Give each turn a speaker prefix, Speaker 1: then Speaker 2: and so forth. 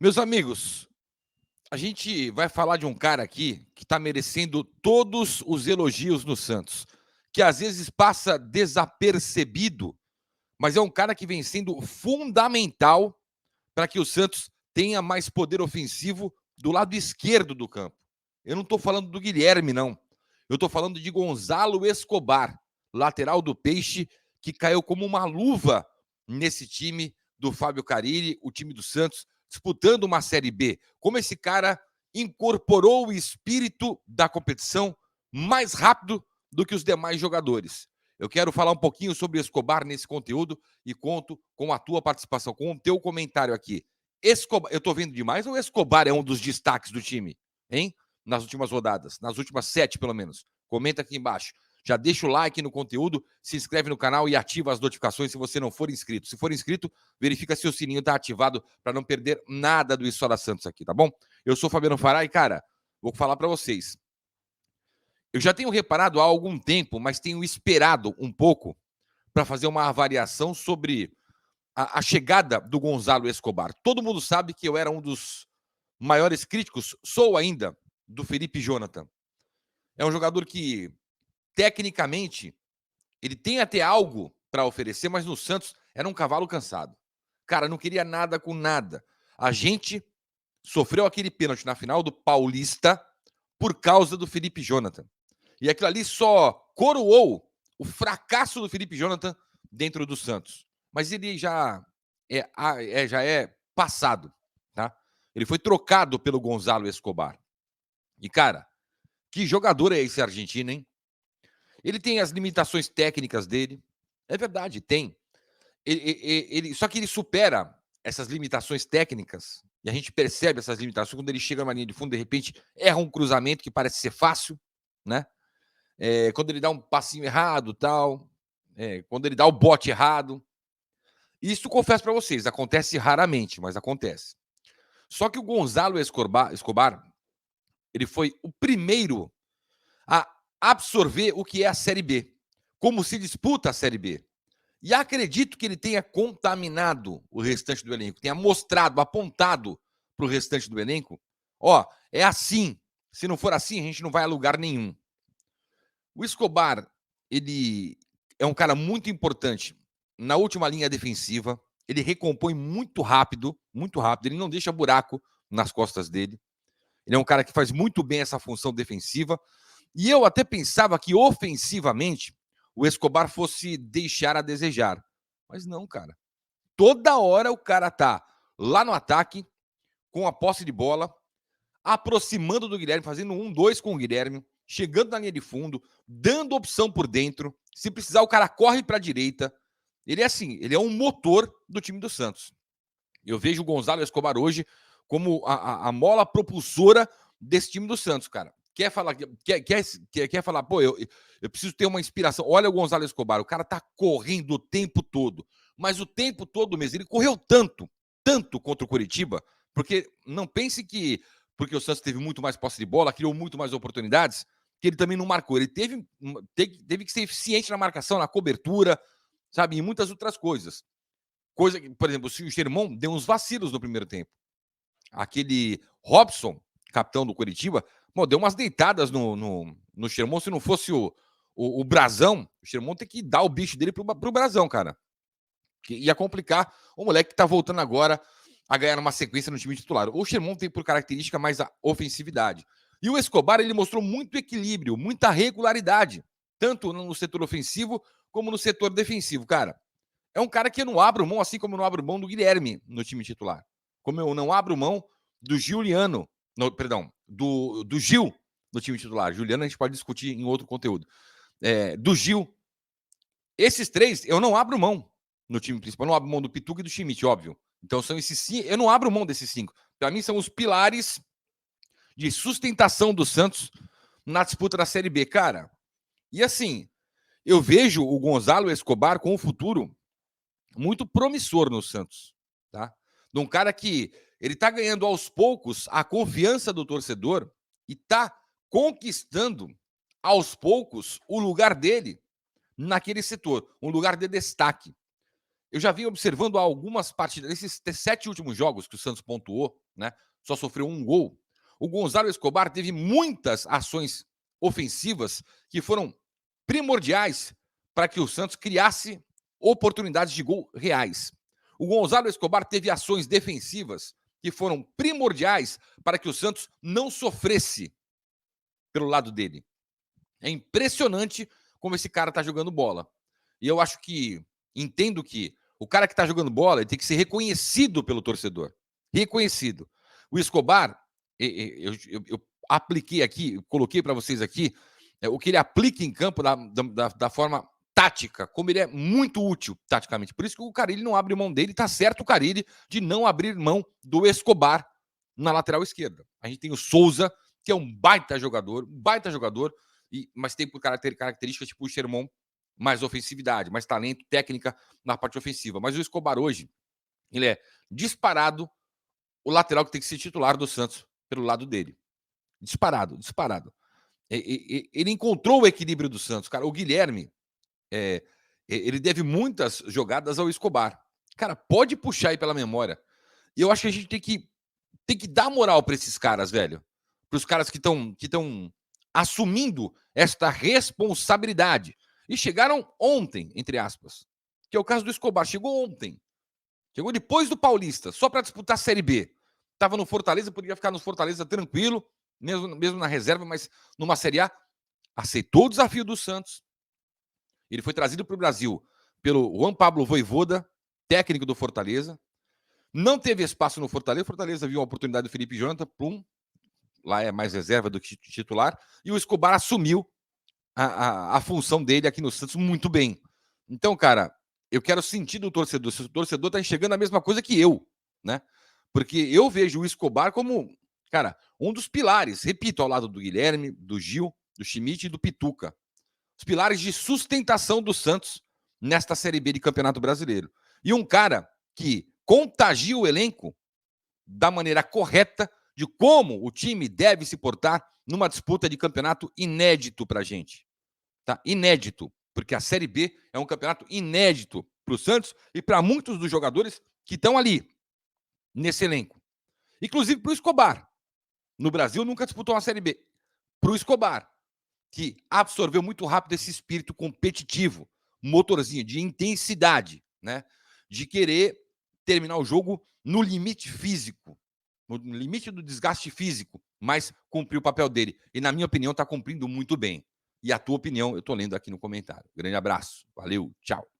Speaker 1: Meus amigos, a gente vai falar de um cara aqui que está merecendo todos os elogios no Santos, que às vezes passa desapercebido, mas é um cara que vem sendo fundamental para que o Santos tenha mais poder ofensivo do lado esquerdo do campo. Eu não estou falando do Guilherme, não. Eu estou falando de Gonzalo Escobar, lateral do Peixe, que caiu como uma luva nesse time do Fábio Carille, o time do Santos, disputando uma Série B. Como esse cara incorporou o espírito da competição mais rápido do que os demais jogadores. Eu quero falar um pouquinho sobre Escobar nesse conteúdo e conto com a tua participação, com o teu comentário aqui. Escobar, eu tô vendo demais ou Escobar é um dos destaques do time, hein? Nas últimas rodadas, nas últimas 7 pelo menos. Comenta aqui embaixo. Já deixa o like no conteúdo, se inscreve no canal e ativa as notificações se você não for inscrito. Se for inscrito, verifica se o sininho tá ativado para não perder nada do História Santos aqui, tá bom? Eu sou Fabiano Fará e, cara, vou falar para vocês. Eu já tenho reparado há algum tempo, mas tenho esperado um pouco para fazer uma avaliação sobre a chegada do Gonzalo Escobar. Todo mundo sabe que eu era um dos maiores críticos, sou ainda, do Felipe Jonathan. É um jogador que, tecnicamente, ele tem até algo para oferecer, mas no Santos era um cavalo cansado. Cara, não queria nada com nada. A gente sofreu aquele pênalti na final do Paulista por causa do Felipe Jonathan. E aquilo ali só coroou o fracasso do Felipe Jonathan dentro do Santos. Mas ele já é passado, tá? Ele foi trocado pelo Gonzalo Escobar. E, cara, que jogador é esse argentino, hein? Ele tem as limitações técnicas dele. É verdade, tem. Só que ele supera essas limitações técnicas. E a gente percebe essas limitações quando ele chega na linha de fundo, de repente, erra um cruzamento que parece ser fácil, né? Quando ele dá um passinho errado, tal, quando ele dá o bote errado. Isso, confesso para vocês, acontece raramente, mas acontece. Só que o Gonzalo Escobar, ele foi o primeiro a absorver o que é a Série B, como se disputa a Série B. E acredito que ele tenha contaminado o restante do elenco, tenha mostrado, apontado para o restante do elenco, ó, é assim. Se não for assim, a gente não vai a lugar nenhum. O Escobar, ele é um cara muito importante na última linha defensiva. Ele recompõe muito rápido. Ele não deixa buraco nas costas dele. Ele é um cara que faz muito bem essa função defensiva. E eu até pensava que ofensivamente o Escobar fosse deixar a desejar. Mas não, cara. Toda hora o cara tá lá no ataque, com a posse de bola, aproximando do Guilherme, fazendo 1-2 com o Guilherme, chegando na linha de fundo, dando opção por dentro. Se precisar, o cara corre para a direita. Ele é assim, ele é um motor do time do Santos. Eu vejo o Gonzalo Escobar hoje como a mola propulsora desse time do Santos, cara. Quer falar, pô, eu preciso ter uma inspiração. Olha o Gonzalo Escobar, o cara tá correndo o tempo todo, mas o tempo todo mesmo. Ele correu tanto contra o Curitiba, porque não pense que porque o Santos teve muito mais posse de bola, criou muito mais oportunidades, que ele também não marcou. Ele teve que ser eficiente na marcação, na cobertura, sabe, e muitas outras coisas. Coisa que, por exemplo, o Xermon deu uns vacilos no primeiro tempo. Aquele Robson, capitão do Curitiba, deu umas deitadas no Xermon. Se não fosse o Brazão, o Xermon tem que dar o bicho dele pro Brazão, cara. Que ia complicar o moleque que tá voltando agora a ganhar uma sequência no time titular. O Xermon tem por característica mais a ofensividade. E o Escobar, ele mostrou muito equilíbrio, muita regularidade, tanto no setor ofensivo como no setor defensivo, cara. É um cara que eu não abro mão, assim como eu não abro mão do Guilherme no time titular. Como eu não abro mão do Giuliano, do Gil no time titular. Juliano a gente pode discutir em outro conteúdo. Do Gil. Esses três eu não abro mão no time principal. Eu não abro mão do Pituca e do Schmidt, óbvio. Então são esses 5. Eu não abro mão desses 5. Para mim são os pilares de sustentação do Santos na disputa da Série B, cara. E assim, eu vejo o Gonzalo Escobar com um futuro muito promissor no Santos, tá? De um cara que ele tá ganhando aos poucos a confiança do torcedor e tá conquistando aos poucos o lugar dele naquele setor, um lugar de destaque. eu já venho observando algumas partidas, nesses 7 últimos jogos que o Santos pontuou, né? Só sofreu um gol. O Gonzalo Escobar teve muitas ações ofensivas que foram primordiais para que o Santos criasse oportunidades de gol reais. O Gonzalo Escobar teve ações defensivas que foram primordiais para que o Santos não sofresse pelo lado dele. É impressionante como esse cara tá jogando bola. E eu acho que, entendo que o cara que tá jogando bola, ele tem que ser reconhecido pelo torcedor. Reconhecido. O Escobar, eu apliquei aqui, coloquei para vocês aqui, o que ele aplica em campo da forma tática, como ele é muito útil taticamente. Por isso que o Carille não abre mão dele, tá certo o Carille de não abrir mão do Escobar na lateral esquerda. A gente tem o Souza, que é um baita jogador, mas tem por características tipo o Sherman, mais ofensividade, mais talento, técnica na parte ofensiva. Mas o Escobar hoje, ele é disparado o lateral que tem que ser titular do Santos pelo lado dele. Disparado. Ele encontrou o equilíbrio do Santos. Cara, o Guilherme, ele deve muitas jogadas ao Escobar. Cara, pode puxar aí pela memória. E eu acho que a gente tem que dar moral para esses caras, velho. Para os caras que estão assumindo esta responsabilidade. E chegaram ontem, entre aspas. Que é o caso do Escobar. Chegou ontem. Chegou depois do Paulista, só para disputar a Série B. Estava no Fortaleza, poderia ficar no Fortaleza tranquilo, mesmo na reserva, mas numa Série A. Aceitou o desafio do Santos. Ele foi trazido para o Brasil pelo Juan Pablo Vojvoda, técnico do Fortaleza. Não teve espaço no Fortaleza. O Fortaleza viu a oportunidade do Felipe Jonathan, plum, lá é mais reserva do que titular. E o Escobar assumiu a função dele aqui no Santos muito bem. Então, cara, eu quero sentir do torcedor. Se o torcedor tá enxergando a mesma coisa que eu, né? Porque eu vejo o Escobar como, cara, um dos pilares, repito, ao lado do Guilherme, do Gil, do Schmidt e do Pituca. Os pilares de sustentação do Santos nesta Série B de Campeonato Brasileiro. E um cara que contagia o elenco da maneira correta de como o time deve se portar numa disputa de campeonato inédito pra gente. Tá? Inédito, porque a Série B é um campeonato inédito para o Santos e para muitos dos jogadores que estão ali, nesse elenco. Inclusive para o Escobar. No Brasil nunca disputou uma Série B. Para o Escobar, que absorveu muito rápido esse espírito competitivo, motorzinho, de intensidade, né? De querer terminar o jogo no limite físico, no limite do desgaste físico, mas cumpriu o papel dele. E, na minha opinião, está cumprindo muito bem. E a tua opinião eu estou lendo aqui no comentário. Grande abraço. Valeu. Tchau.